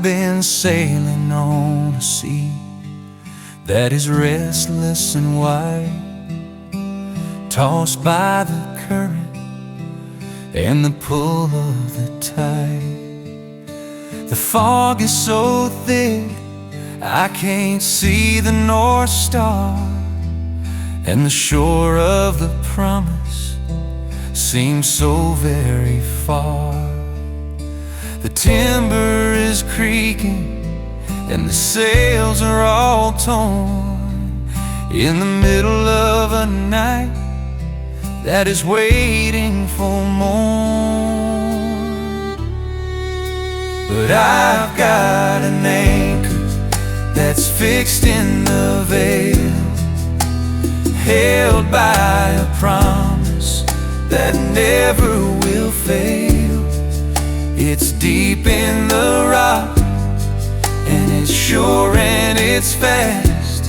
been sailing on a sea that is restless and wide, tossed by the current and the pull of the tide. The fog is so thick I can't see the North Star, and the shore of the promise seems so very far. The timber is creaking and the sails are all torn in the middle of a night that is waiting for morn. But I've got an anchor that's fixed in the veil, held by a promise that never will fail. It's deep in the rock, and it's sure and it's fast,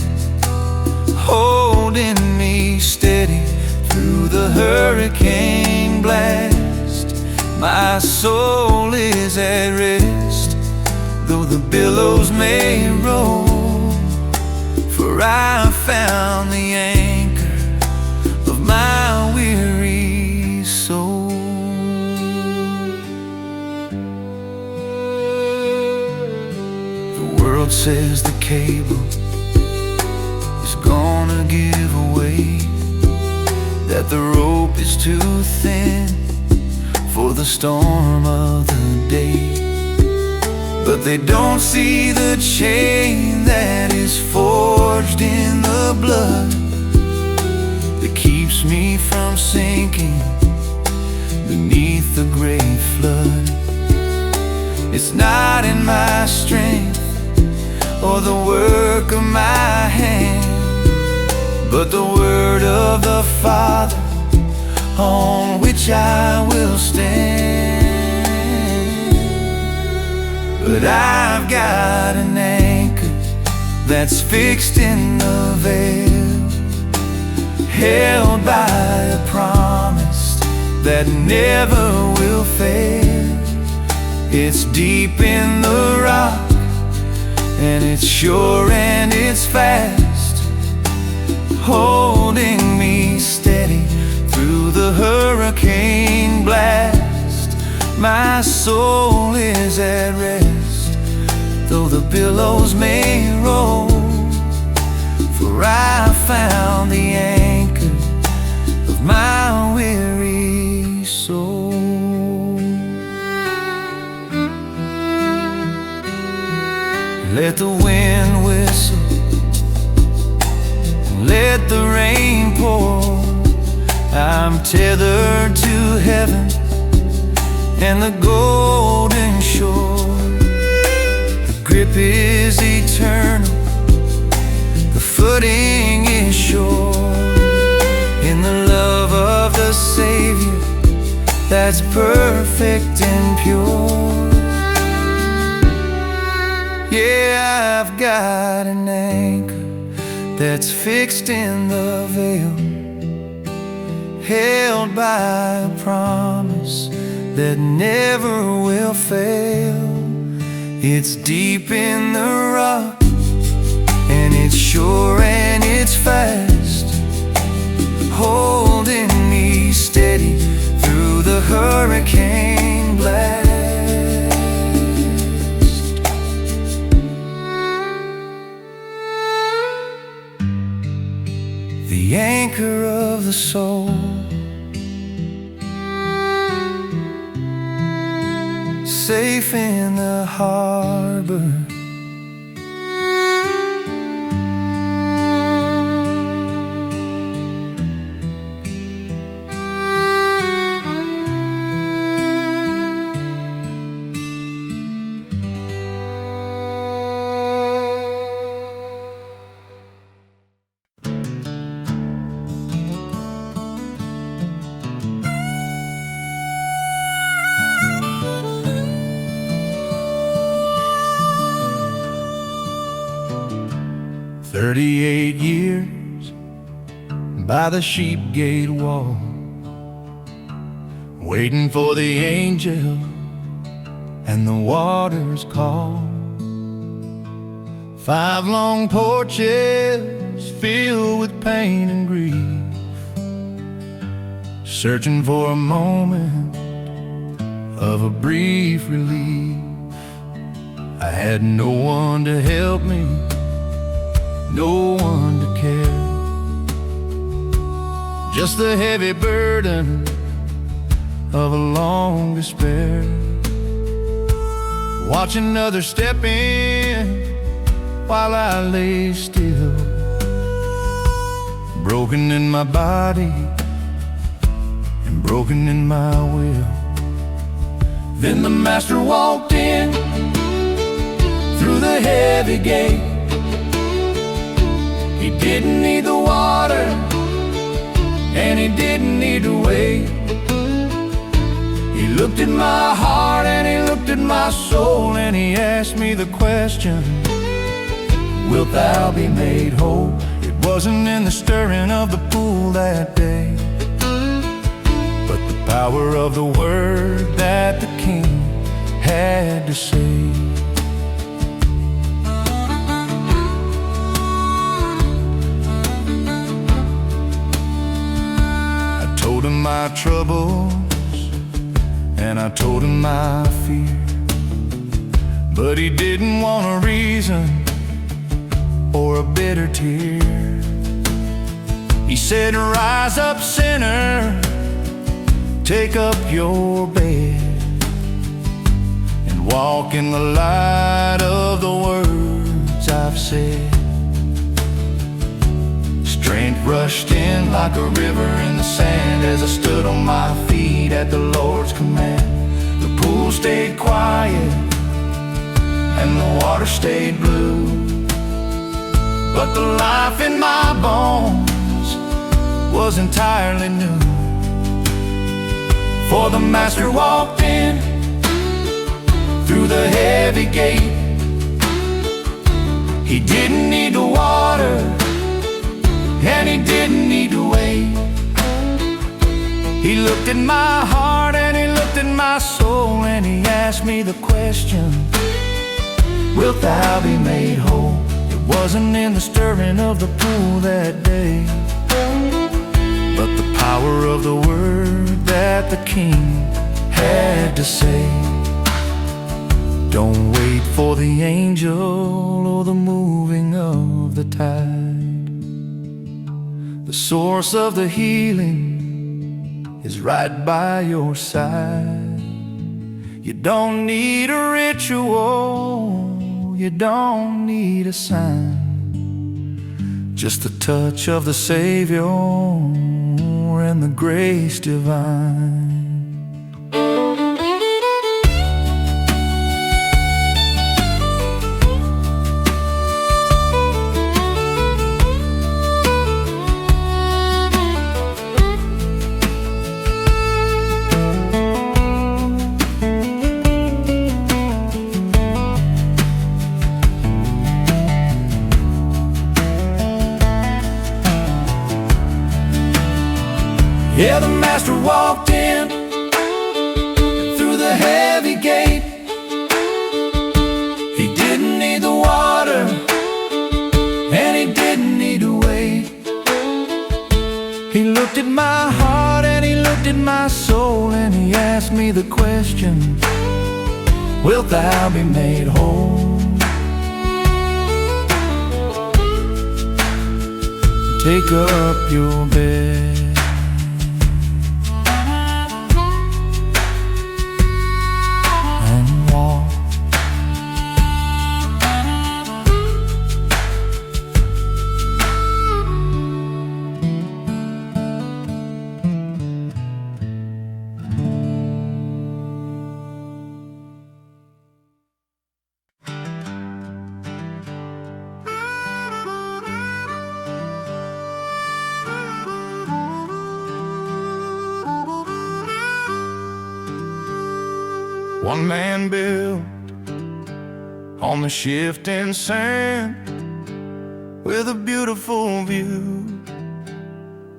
holding me steady through the hurricane blast. My soul is at rest, though the billows may roll, for I found the anchor of my weary soul. The world says the cable is gonna give away, that the rope is too thin for the storm of the day. But they don't see the chain that is forged in the blood, that keeps me from sinking beneath the great flood. It's not in my strength or the work of my hand, but the word of the Father on which I will stand. But I've got an anchor that's fixed in the veil, held by a promise that never will fail. It's deep in the rock, and it's sure and it's fast, holding me steady through the hurricane blast. My soul is at rest, though the billows may roll, for I found the anchor of my weary soul. Let the wind whistle, let the rain pour, I'm tethered to heaven and the golden shore. The grip is eternal, the footing is sure, in the love of the Savior that's perfect and pure. Yeah, I've got an anchor that's fixed in the veil, held by a promise that never will fail. It's deep in the rock, and it's sure and it's fast, holding me steady through the hurricane blast. The anchor of the soul, safe in the harbor. "38 years by the sheep gate wall, waiting for the angel and the water's call. 5 long porches filled with pain and grief, searching for a moment of a brief relief. I had no one to help me, no one to care, just the heavy burden of a long despair. Watching others step in while I lay still, broken in my body and broken in my will. Then the master walked in through the heavy gate. He didn't need the water and he didn't need to wait. He looked at my heart and he looked at my soul, and he asked me the question, wilt thou be made whole? It wasn't in the stirring of the pool that day, but the power of the word that the king had to say. I told him my troubles and I told him my fear, but he didn't want a reason or a bitter tear. He said, rise up, sinner, take up your bed and walk in the light of the words I've said. Strength rushed in like a river in the sand as I stood on my feet at the Lord's command. The pool stayed quiet and the water stayed blue, but the life in my bones was entirely new. For the master walked in through the heavy gate. He didn't need the water and he didn't need to wait. He looked at my heart and he looked at my soul, and he asked me the question, wilt thou be made whole? It wasn't in the stirring of the pool that day, but the power of the word that the king had to say. Don't wait for the angel or the moving of the tide. The source of the healing is right by your side. You don't need a ritual, you don't need a sign, just the touch of the Savior and the grace divine. Yeah, the master walked in through the heavy gate. He didn't need the water and he didn't need to wait. He looked at my heart and he looked at my soul, and he asked me the question, wilt thou be made whole? Take up your bed and walk. One man built on the shifting sand with a beautiful view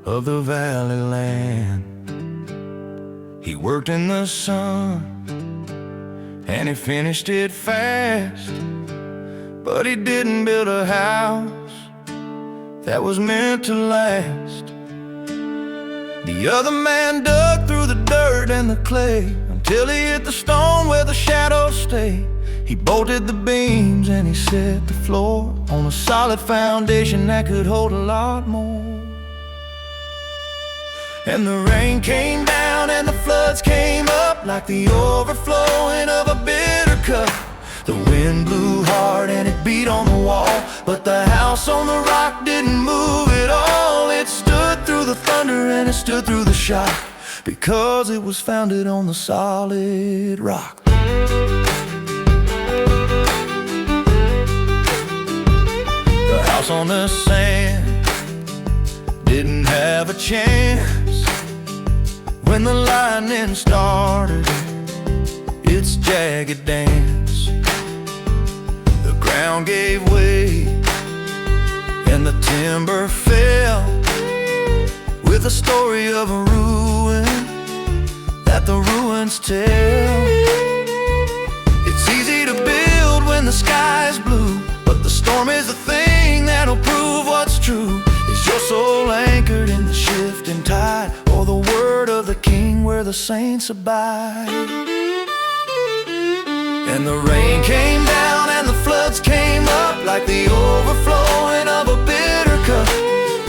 of the valley land. He worked in the sun and he finished it fast, but he didn't build a house that was meant to last. The other man dug through the dirt and the clay until he hit the stone where the shadows stay. He bolted the beams and he set the floor on a solid foundation that could hold a lot more. And the rain came down and the floods came up like the overflowing of a bitter cup. The wind blew hard and it beat on the wall, but the house on the rock didn't move at all. It stood through the thunder and it stood through the shock, because it was founded on the solid rock. The house on the sand didn't have a chance when the lightning started its jagged dance. The ground gave way and the timber fell, with a story of a ruin that the ruins tell. It's easy to build when the sky's blue, but the storm is the thing that'll prove what's true. Is your soul anchored in the shifting tide, or the word of the King where the saints abide? And the rain came down and the floods came up like the overflowing of a bitter cup.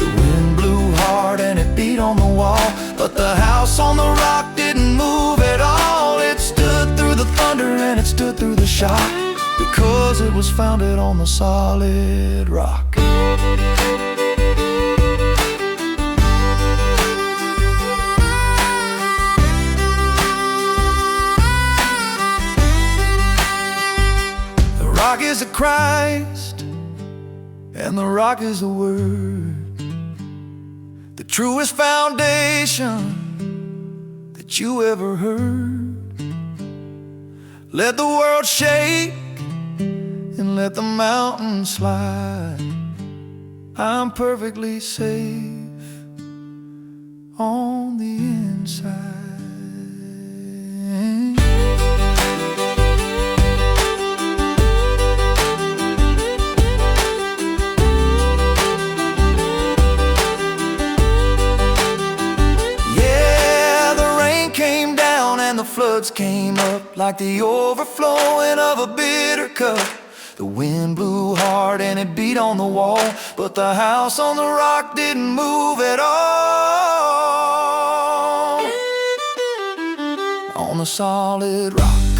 The wind blew hard and it beat on the wall, but the house on the rock didn't move at all. It stood through the thunder and it stood through the shock, because it was founded on the solid rock. The rock is the Christ, and the rock is the Word, the truest foundation that you ever heard. Let the world shake and let the mountains slide, I'm perfectly safe on the inside. The floods came up like the overflowing of a bitter cup. The wind blew hard and it beat on the wall, but the house on the rock didn't move at all. On the solid rock,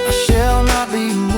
I shall not be moved.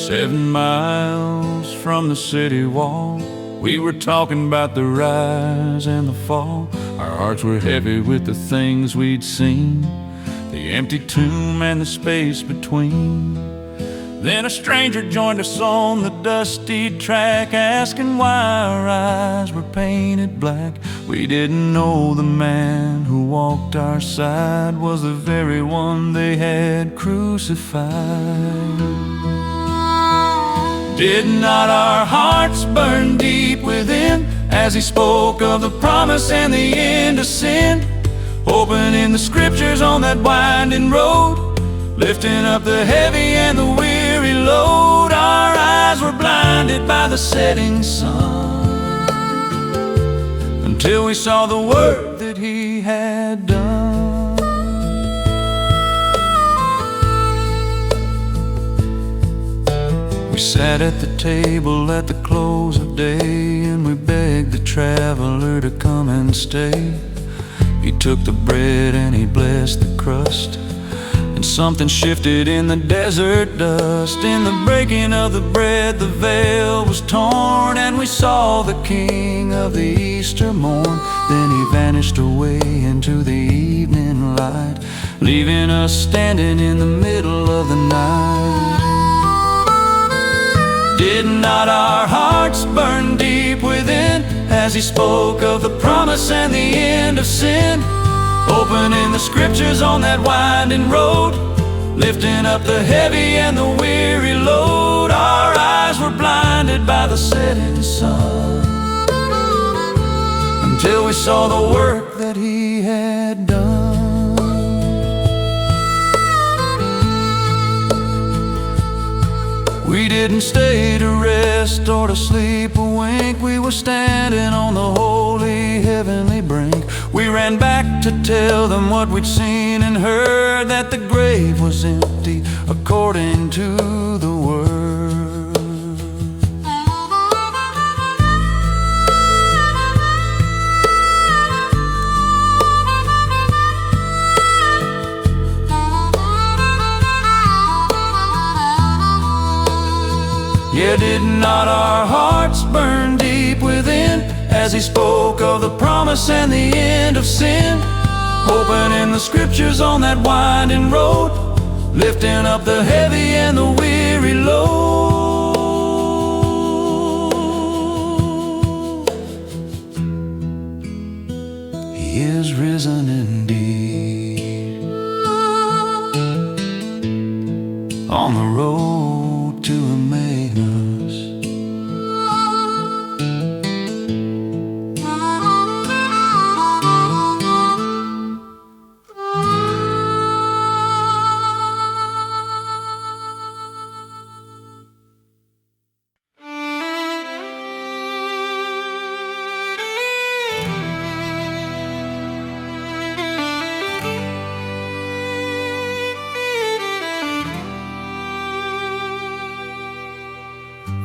"7 miles from the city wall, we were talking about the rise and the fall. Our hearts were heavy with the things we'd seen, the empty tomb and the space between. Then a stranger joined us on the dusty track, asking why our eyes were painted black. We didn't know the man who walked our side was the very one they had crucified. Did not our hearts burn deep within as he spoke of the promise and the end of sin? Opening the scriptures on that winding road, lifting up the heavy and the weary load. Our eyes were blinded by the setting sun, until we saw the work that he had done. We sat at the table at the close of day, and we begged the traveler to come and stay. He took the bread and he blessed the crust, and something shifted in the desert dust. In the breaking of the bread, the veil was torn, and we saw the King of the Easter morn. Then he vanished away into the evening light, leaving us standing in the middle of the night. Did not our hearts burn deep within as he spoke of the promise and the end of sin? Opening the scriptures on that winding road, lifting up the heavy and the weary load. Our eyes were blinded by the setting sun, until we saw the work that he had done. We didn't stay to rest or to sleep a wink. We were standing on the holy heavenly brink. We ran back to tell them what we'd seen and heard, that the grave was empty according to the word. Yeah, did not our hearts burn deep within as he spoke of the promise and the end of sin? Opening the scriptures on that winding road, lifting up the heavy and the weary load. He is risen indeed, on the road to Emmaus.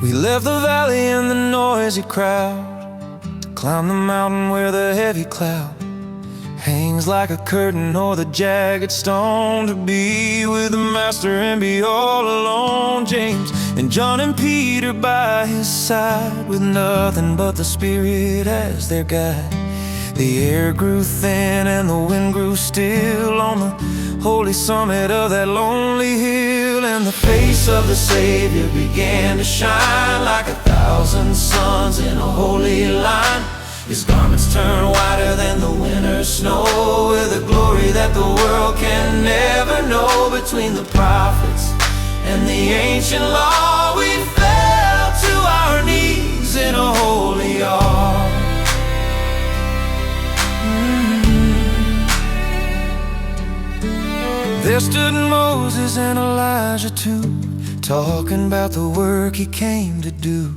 We left the valley and the noisy crowd to climb the mountain where the heavy cloud hangs like a curtain o'er the jagged stone, to be with the Master and be all alone. James and John and Peter by his side, with nothing but the Spirit as their guide. The air grew thin and the wind grew still on the holy summit of that lonely hill, and the face of the Savior began to shine like 1,000 suns in a holy line. His garments turned whiter than the winter snow, with a glory that the world can never know. Between the prophets and the ancient law, we fell to our knees in a holy awe. There stood Moses and Elijah too, talking about the work he came to do.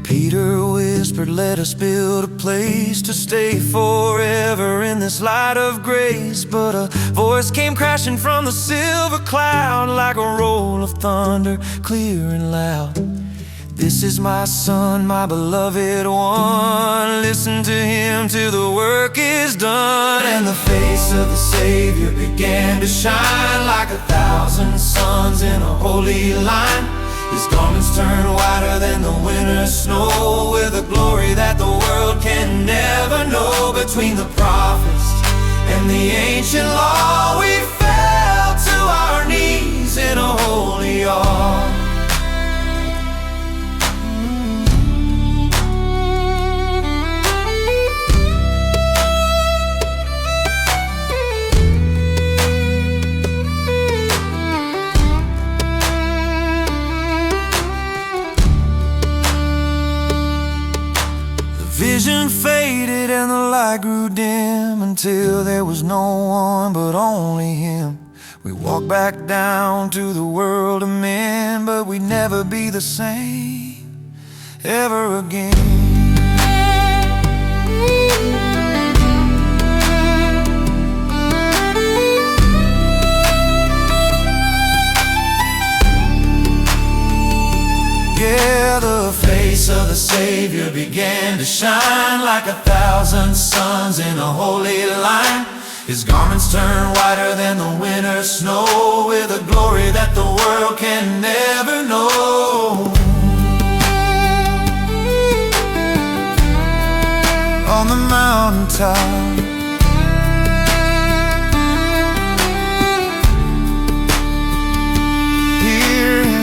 Peter whispered, let us build a place to stay forever in this light of grace. But a voice came crashing from the silver cloud, like a roll of thunder, clear and loud. This is my Son, my beloved one. Listen to him till the work is done. And the face of the Savior began to shine like 1,000 suns in a holy line. His garments turned whiter than the winter snow, with a glory that the world can never know. Between the prophets and the ancient law, we fell to our knees in a holy awe. Vision faded and the light grew dim, until there was no one but only him. We walked back down to the world of men, but we'd never be the same ever again. Yeah, the face of the Savior began to shine like 1,000 suns in a holy line. His garments turn whiter than the winter snow, with a glory that the world can never know. On the mountaintop, hear Him.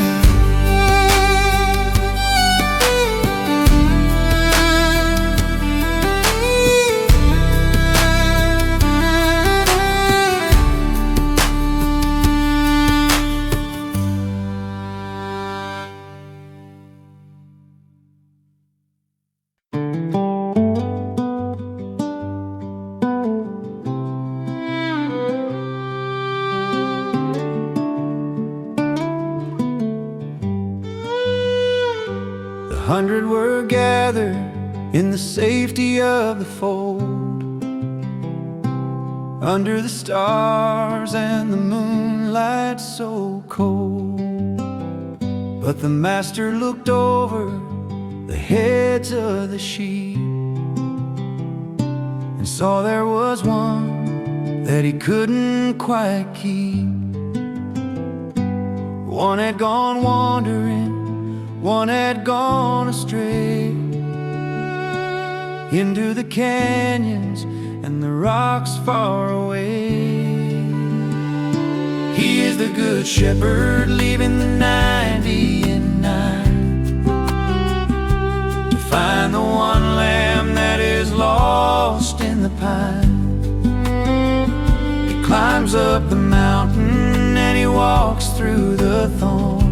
The 100 were gathered in the safety of the fold, under the stars and the moonlight so cold. But the Master looked over the heads of the sheep and saw there was one that He couldn't quite keep. One had gone wandering, one had gone astray, into the canyons and the rocks far away. He is the good shepherd, leaving the 99 to find the one lamb that is lost in the pine. He climbs up the mountain and he walks through the thorn,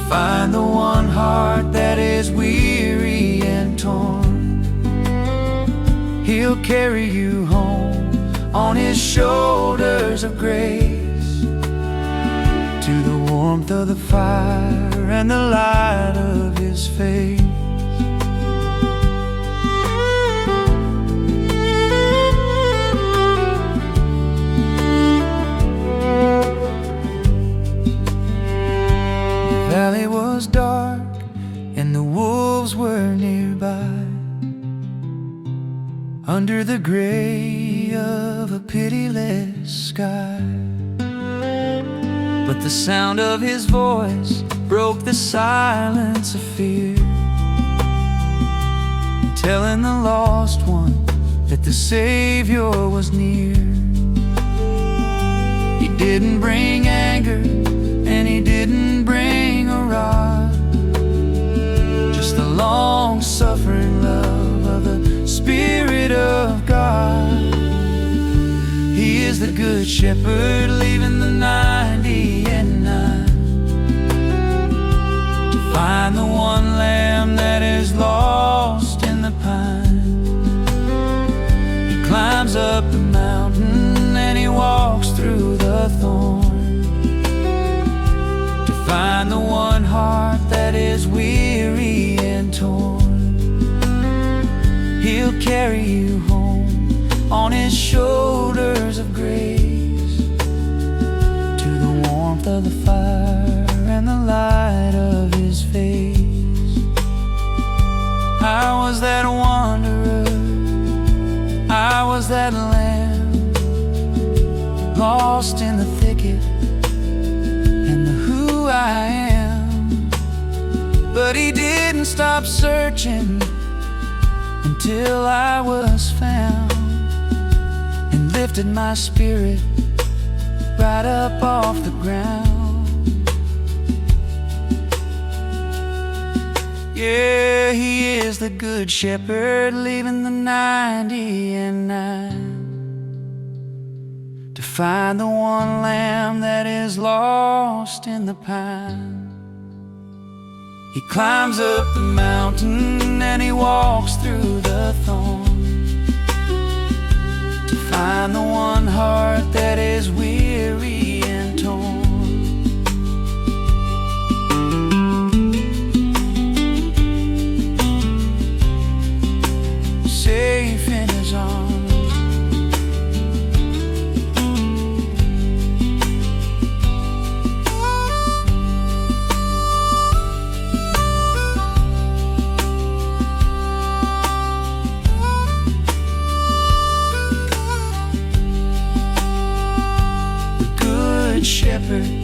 find the one heart that is weary and torn. He'll carry you home on His shoulders of grace, to the warmth of the fire and the light of His face. The valley was dark and the wolves were nearby, under the gray of a pitiless sky. But the sound of His voice broke the silence of fear, telling the lost one that the Savior was near. He didn't bring anger and He didn't bring a rod, just the long-suffering love of the Spirit of God. He is the good shepherd, leaving the 99 to find the one lamb that is lost in the pine. He climbs up the mountain and he walks through the thorn, to find the one heart that is weary and torn. He'll carry you home on His shoulders of grace, to the warmth of the fire and the light of His face. I was that wanderer, I was that lamb, lost in the thicket and the who I am. But He didn't stop searching until I was found, and lifted my spirit right up off the ground. Yeah, He is the good shepherd, leaving the 99 to find the one lamb that is lost in the pine. He climbs up the mountain and he walks through the thorn, to find the one heart that is weary and torn. Safe in His arms, comfort.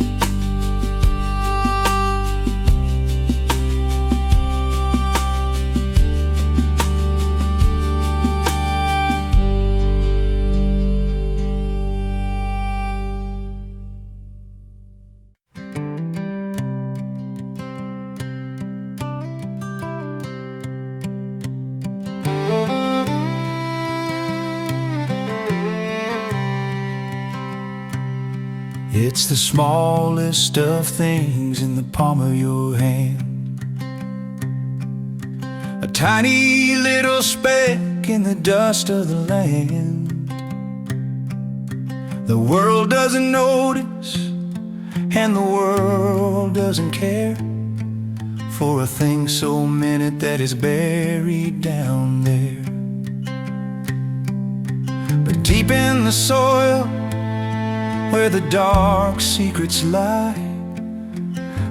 It's the smallest of things in the palm of your hand, a tiny little speck in the dust of the land. The world doesn't notice, and the world doesn't care for a thing so minute that is buried down there. But deep in the soil, where the dark secrets lie,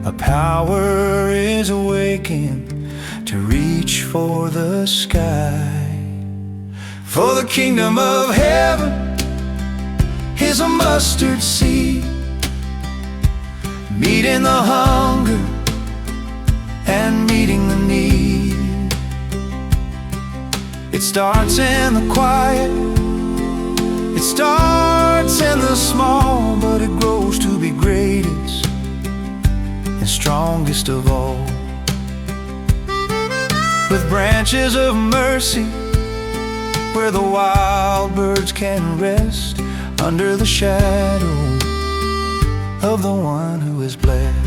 a power is awakening to reach for the sky. For the kingdom of heaven is a mustard seed, meeting the hunger and meeting the need. It starts in the quiet, it starts in the small, but it grows to be greatest and strongest of all. With branches of mercy, where the wild birds can rest under the shadow of the one who is blessed.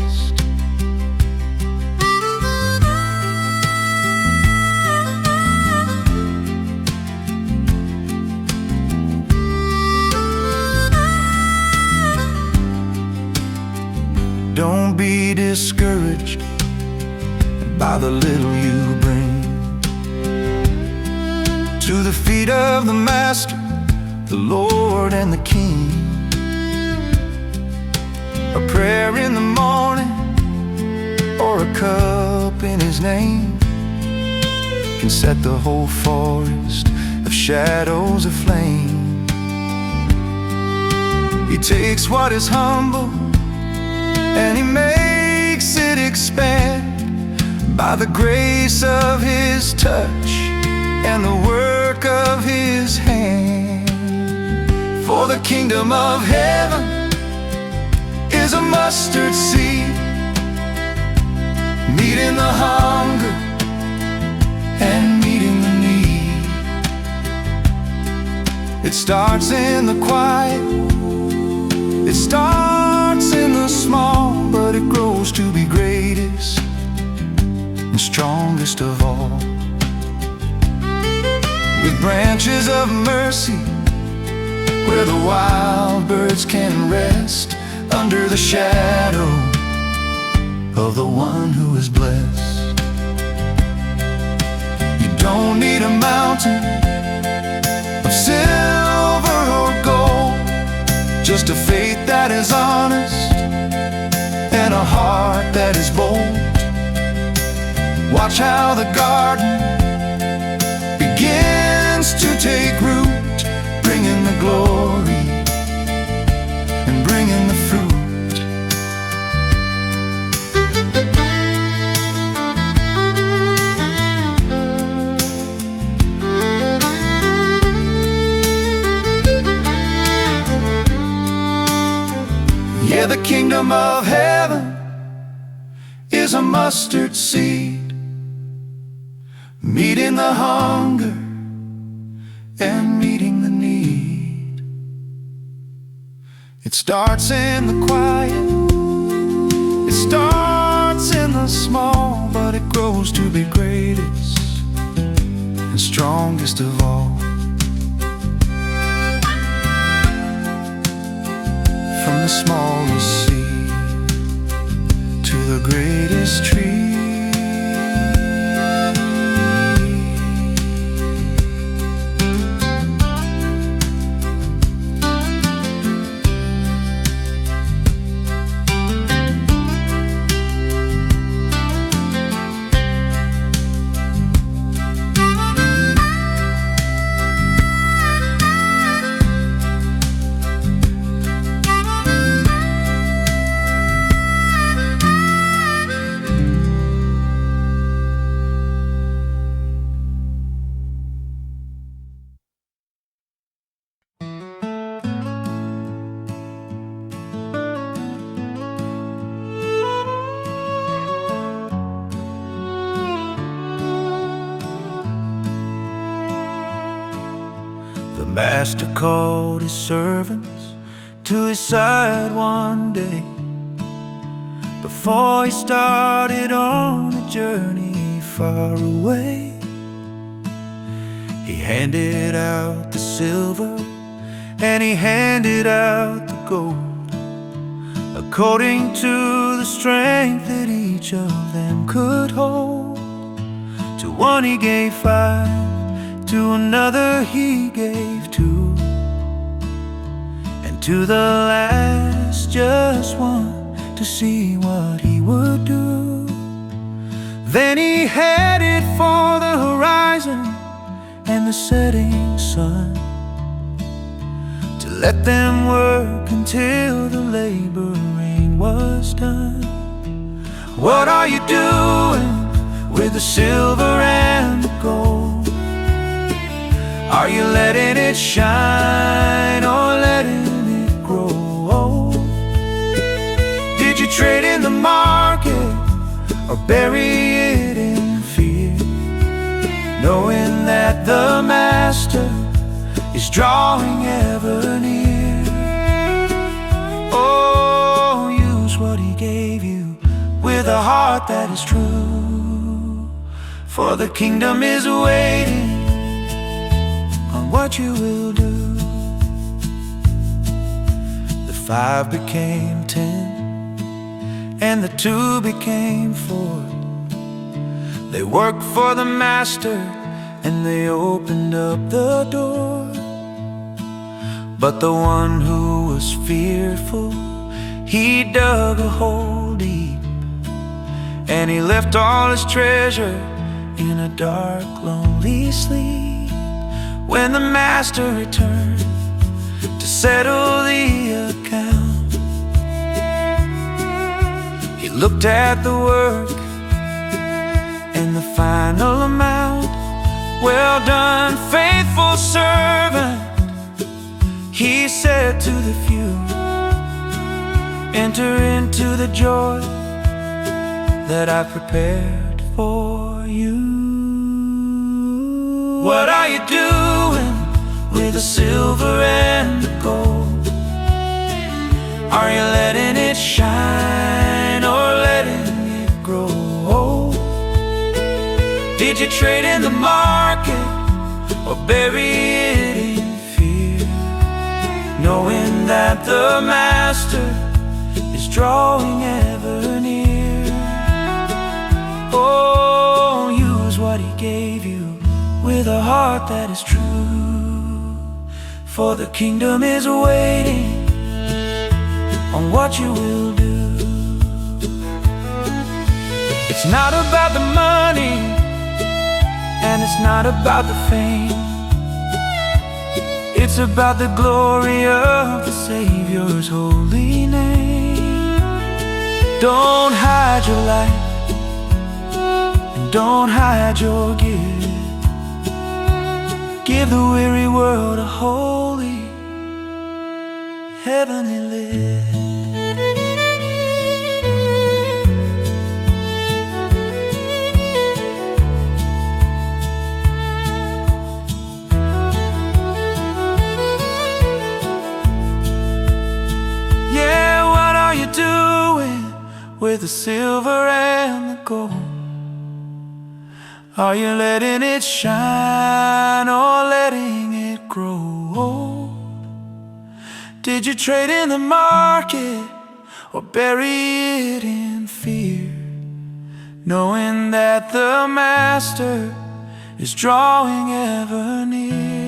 Don't be discouraged by the little you bring to the feet of the Master, the Lord and the King. A prayer in the morning or a cup in His name can set the whole forest of shadows aflame. He takes what is humble and He makes it expand by the grace of His touch and the work of His hand. For the kingdom of heaven is a mustard seed, meeting the hunger and meeting the need. It starts in the quiet, it starts in the small, but it grows to be greatest and strongest of all. With branches of mercy, where the wild birds can rest under the shadow of the one who is blessed. You don't need a mountain of silver or gold, just a faith that is honest and a heart that is bold. Watch how the garden begins to take root, bringing the glory and bringing the fruit. Yeah, the kingdom of heaven is a mustard seed, meeting the hunger and meeting the need. It starts in the quiet, it starts in the small, but it grows to be greatest and strongest of all. From the smallest seed to the greatest tree. master called his servants to his side one day. Before he started on a journey far away, he handed out the silver and he handed out the gold, according to the strength that each of them could hold. To one he gave 5, to another he gave 2, and to the last just 1, to see what he would do. Then he headed for the horizon and the setting sun, to let them work until the laboring was done. What are you doing with the silver and the gold? Are you letting it shine or letting it grow? Did you trade in the market or bury it in fear, knowing that the master is drawing ever near? Oh, use what he gave you with a heart that is true, for the kingdom is waiting on what you will do. The 5 became 10, and the 2 became 4. They worked for the master and they opened up the door. But the one who was fearful, he dug a hole deep, and he left all his treasure in a dark, lonely sleep. When the master returned to settle the account, he looked at the work and the final amount. Well done, faithful servant, he said to the few. Enter into the joy that I prepared for you. What are you doing with the silver and the gold? Are you letting it shine or letting it grow? Did you trade in the market or bury it in fear, knowing that the master is drawing ever near? Oh, use what he gave you with a heart that is true, for the kingdom is waiting on what you will do. It's not about the money, and it's not about the fame. It's about the glory of the Savior's holy name. Don't hide your light, and don't hide your gift. Give the weary world a holy, heavenly lift. With the silver and the gold, are you letting it shine or letting it grow? Did you trade in the market or bury it in fear, knowing that the master is drawing ever near?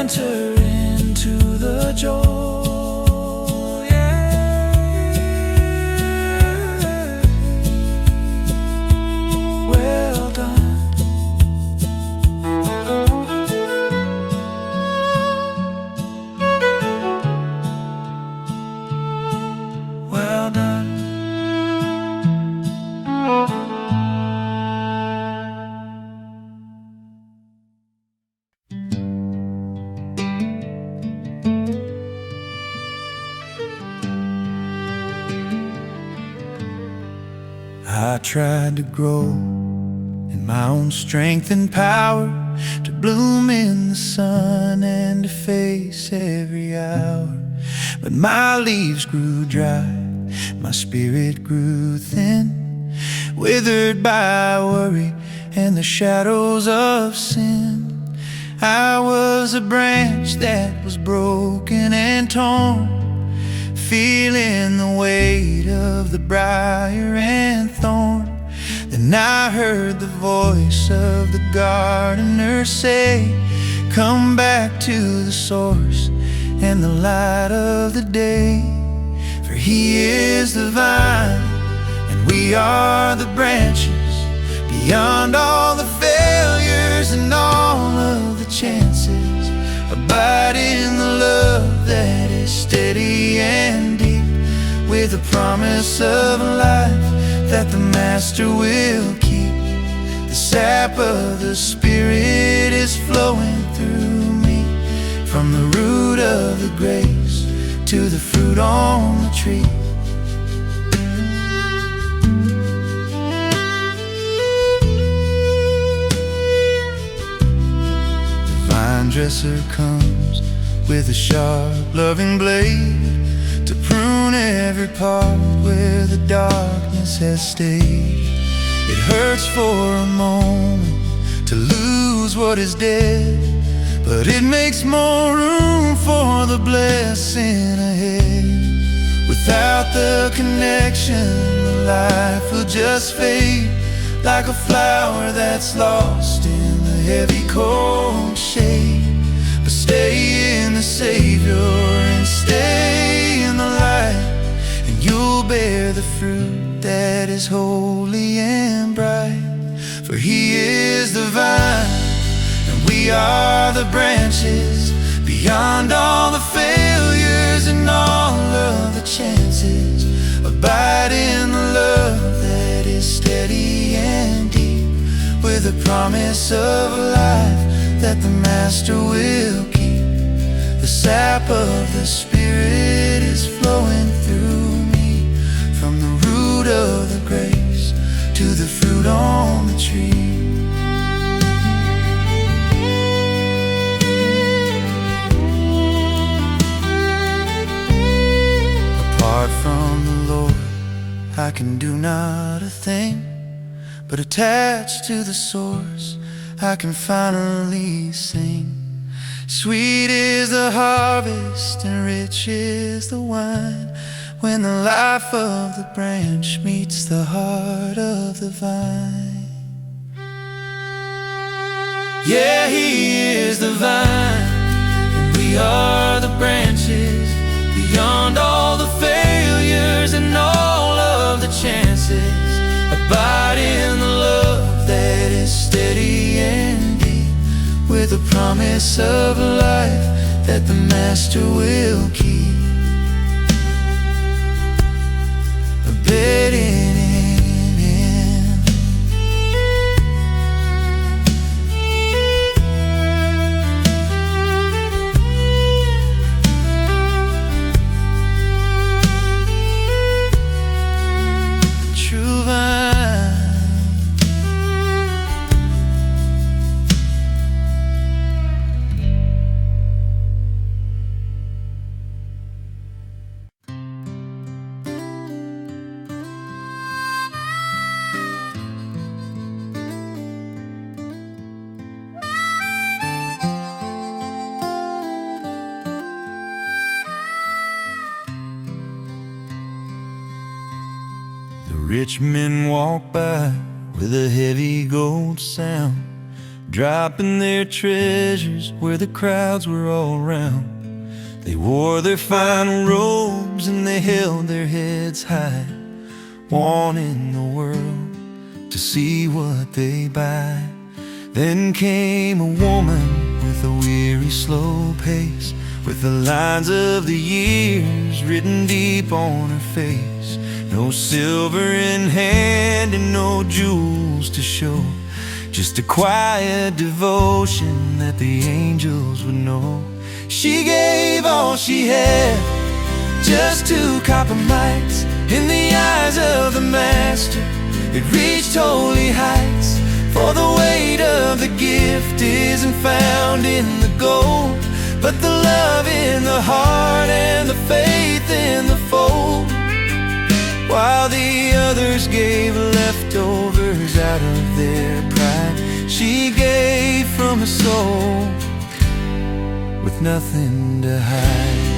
Enter into the joy, yeah. Well done, I tried to grow in my own strength and power, to bloom in the sun and to face every hour. But my leaves grew dry, my spirit grew thin, withered by worry and the shadows of sin. I was a branch that was broken and torn, feeling the weight of the briar and thorn. Then I heard the voice of the gardener say, come back to the source and the light of the day. For he is the vine and we are the branches, beyond all the failures and all of the chances. Abide in the love that is steady and deep, with a promise of life that the Master will keep. The sap of the Spirit is flowing through me, from the root of the grace to the fruit on the tree. The vine dresser comes with a sharp, loving blade to prune every part where the darkness has stayed. It hurts for a moment to lose what is dead, but it makes more room for the blessing ahead. Without the connection, the life will just fade, like a flower that's lost in the heavy cold shade. But stay in the Savior and stay in the light, and you'll bear the fruit that is holy and bright. For he is the vine and we are the branches, beyond all the failures and all of the chances. Abide in the love that is steady and deep, with a promise of life that the Master will keep. The sap of the Spirit is flowing through me, from the root of the grace to the fruit on the tree. Apart from the Lord, I can do not a thing, but attached to the source, I can finally sing. Sweet is the harvest and rich is the wine, when the life of the branch meets the heart of the vine. Yeah, he is the vine and we are the branches, beyond all the failures and all of the chances. Abide in the love that is steady and deep, with a promise of life that the Master will keep. Abide in him. True vine. Rich men walk by with a heavy gold sound, dropping their treasures where the crowds were all around. They wore their fine robes and they held their heads high, wanting the world to see what they buy. Then came a woman with a weary, slow pace, with the lines of the years written deep on her face. No silver in hand and no jewels to show, just a quiet devotion that the angels would know. She gave all she had, just 2 copper mites, in the eyes of the Master. gift isn't found in the gold, but the love in the heart and the faith in the fold. While the others gave leftovers out of their pride, she gave from a soul with nothing to hide.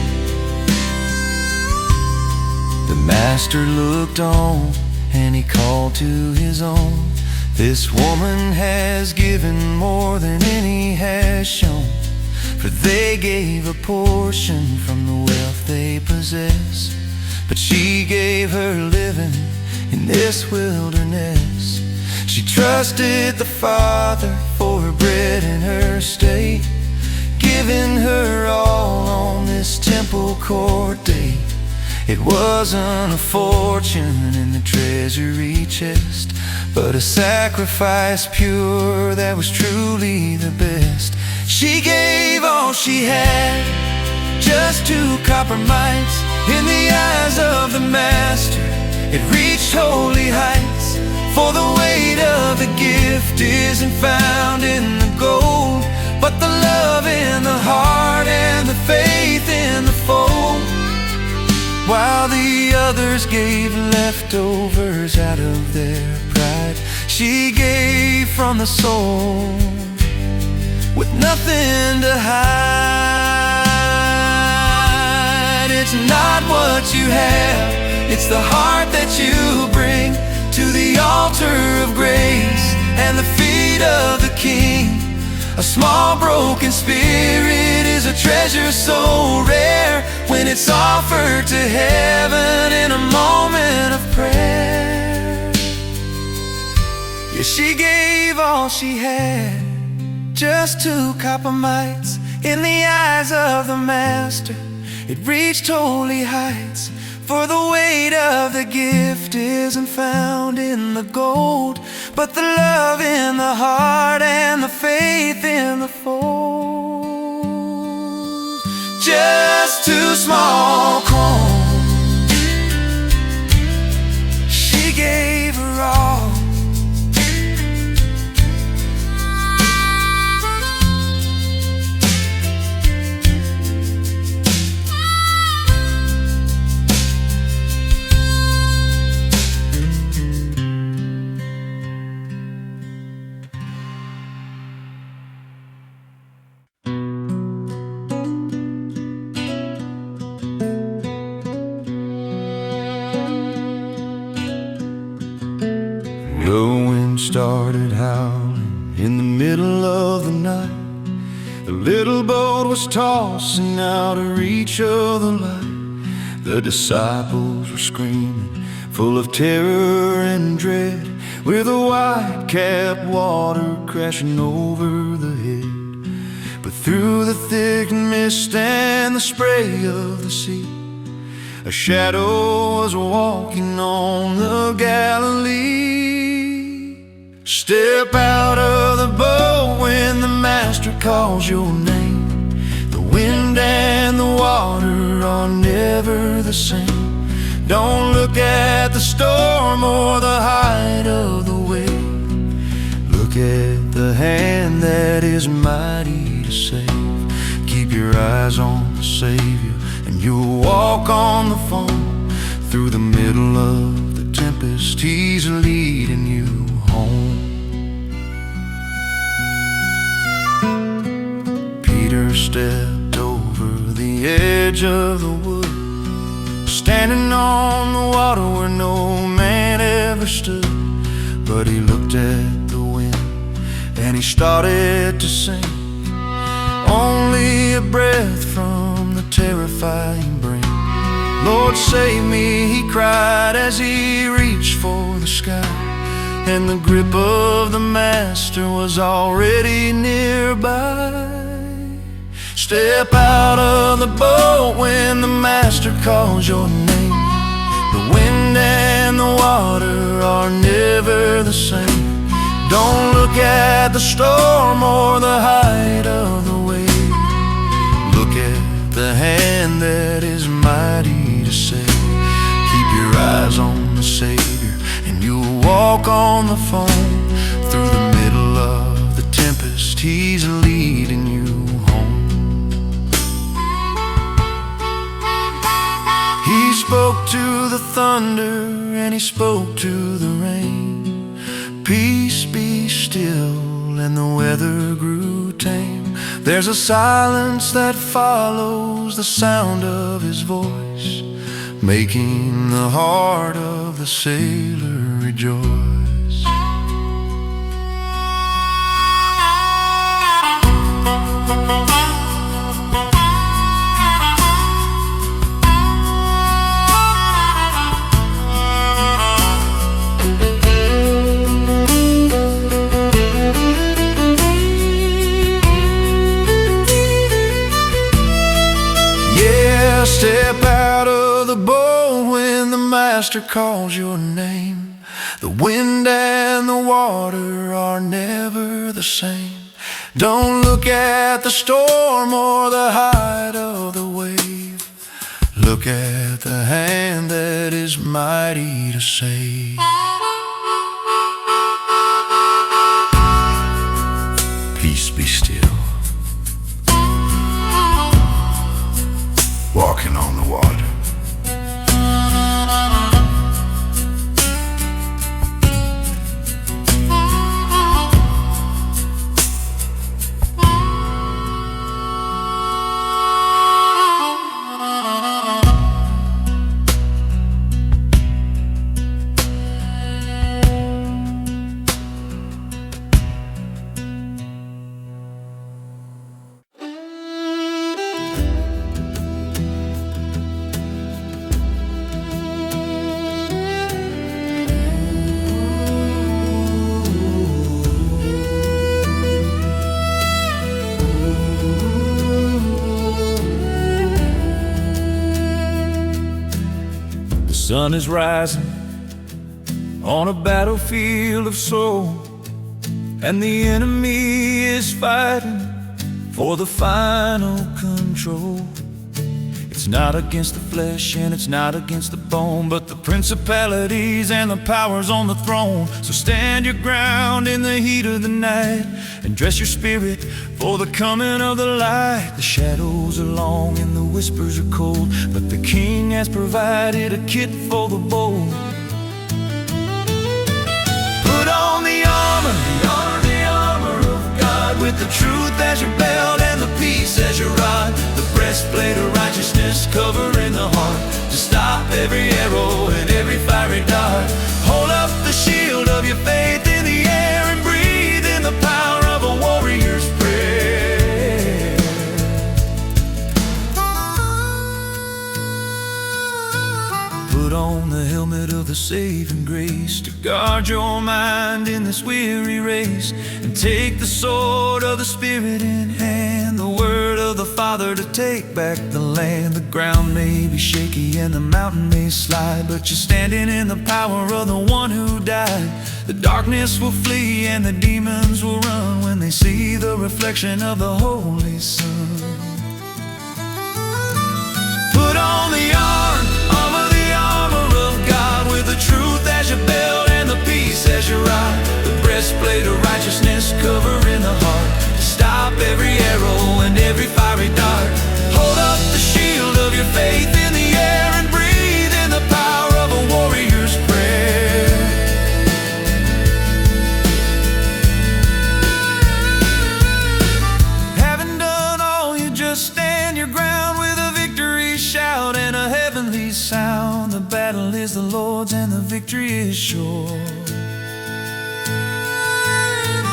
The master looked on and he called to his own. This woman has given more than any has shown, for they gave a portion from the wealth they possess, but she gave her living in this wilderness. She trusted the Father for her bread and her state, giving her all on this temple court day. It wasn't a fortune in the treasury chest, but a sacrifice pure that was truly the best. She gave all she had, just 2 copper mites. In the eyes of the Master, it reached holy heights. For the weight of the gift isn't found in the gold, but the love in the heart and the faith in the fold. While the others gave leftovers out of their pride, she gave from the soul with nothing to hide. It's not what you have, it's the heart that you bring to the altar of grace and the feet of the King. A small broken spirit is a treasure so rare when it's offered to heaven in a moment of prayer. Yeah, she gave all she had, just 2 copper mites. In the eyes of the Master, it reached holy heights. For the weight of the gift isn't found in the gold, but the love in the heart and the faith in the fold. Just 2 small coins, she gave her all. The wind started howling in the middle of the night. The little boat was tossing out of reach of the light. The disciples were screaming, full of terror and dread, with the white-capped water crashing over the head. But through the thick mist and the spray of the sea, a shadow was walking on the Galilee. Step out of the boat when the Master calls your name. The wind and the water are never the same. Don't look at the storm or the height of the wave. Look at the hand that is mighty to save. Keep your eyes on the Savior and you'll walk on the foam. Through the middle of the tempest, He's leading you home. Peter stepped over the edge of the wood, standing on the water where no man ever stood. But he looked at the wind and he started to sink. Only a breath from the terrifying brink. Lord, save me, he cried as he reached for the sky. And the grip of the Master was already nearby. Step out of the boat when the Master calls your name. The wind and the water are never the same. Don't look at the storm or the height of the wave. Look at the hand that is mighty to save. Keep your eyes on the Savior and you'll walk on the foam. Through the middle of the tempest, trust He's leading you home. He spoke to the thunder and He spoke to the rain. Peace, be still, and the weather grew tame. There's a silence that follows the sound of His voice, making the heart of the sailor rejoice. Step out of the boat when the Master calls your name. The wind and the water are never the same. Don't look at the storm or the height of the wave. Look at the hand that is mighty to save. Peace, be still. Walking on the water. The sun is rising on a battlefield of soul, and the enemy is fighting for the final control. It's not against the flesh and it's not against the bone, but the principalities and the powers on the throne. So stand your ground in the heat of the night and dress your spirit for the coming of the light. The shadows are long and the whispers are cold, but the King has provided a kit for the bold. Put on the armor of God, with the truth as your belt and the peace as your rod. The breastplate of righteousness covering the heart, to stop every arrow and every fiery dart. Hold up the shield of your faith in the air and breathe in the power of a warrior's prayer. Put on the helmet of the saving grace to guard your mind in this weary race, and take the sword of the Spirit in hand, the word of the Father to take back the land. The ground may be shaky and the mountain may slide, but you're standing in the power of the one who died. The darkness will flee and the demons will run when they see the reflection of the Holy Sun. Put on the armor of God, with the truth as your belt and the peace as your rod. The breastplate of righteousness covering the heart, to stop every arrow and every fiery dart. Hold up the shield of your faith in the air and breathe in the power of a warrior's prayer. Having done all, you just stand your ground with a victory shout and a heavenly sound. The battle is the Lord's and the victory is sure.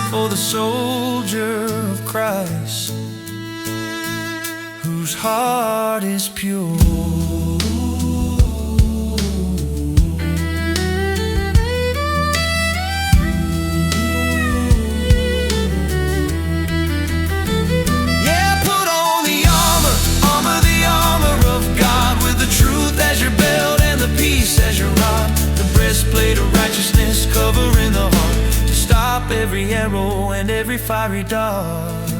For the soldier of Christ, whose heart is pure. Yeah, put on the armor of God, with the truth as your belt and the peace as your rod. The breastplate of righteousness covering the heart, to stop every arrow and every fiery dart.